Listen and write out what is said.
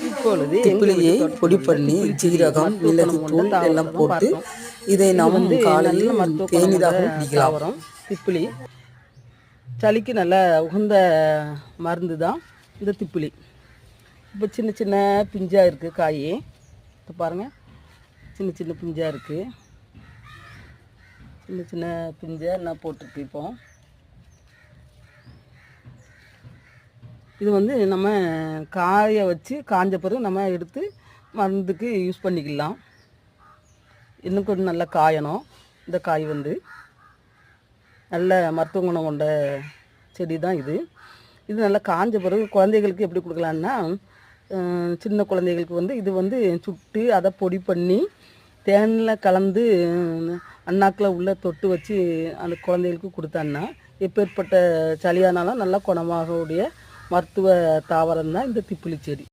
இப்பொழுது திப்பிலியை பொடி பண்ணி ஜீரகம் மிளகுத்தூள் எல்லாம் போட்டு இதை நாம் காலையில் மருத்துவ குணம் கொண்ட தேநீராகவும் குடிக்கலாம். தாவரம் திப்பிலி. சளிக்கு நல்ல உகந்த மருந்து தான் இந்த திப்பிலி. இப்போ சின்ன சின்ன பிஞ்சாக இருக்குது காய். இப்போ பாருங்கள், சின்ன சின்ன பிஞ்சாக இருக்குது. சின்ன சின்ன பிஞ்சாக என்ன போட்டிருக்கு. இப்போ இது வந்து நம்ம காய வச்சு காஞ்ச பிறகு நம்ம எடுத்து மருந்துக்கு யூஸ் பண்ணிக்கலாம். இன்னும் கொஞ்சம் நல்லா காயணும். இந்த காய் வந்து நல்ல மருத்துவ குணம் கொண்ட செடி தான் இது. இது நல்லா காஞ்ச பிறகு குழந்தைகளுக்கு எப்படி கொடுக்கலான்னா, சின்ன குழந்தைகளுக்கு வந்து இது வந்து சுட்டு அதை பொடி பண்ணி தேனில் கலந்து அண்ணாக்கில் உள்ளே தொட்டு வச்சு அந்த குழந்தைகளுக்கு கொடுத்தான்னா எப்பேற்பட்ட சளியானாலும் நல்லா குணமாகக்கூடிய மருத்துவ தாவரம் தான் இந்த திப்பிலி செடி.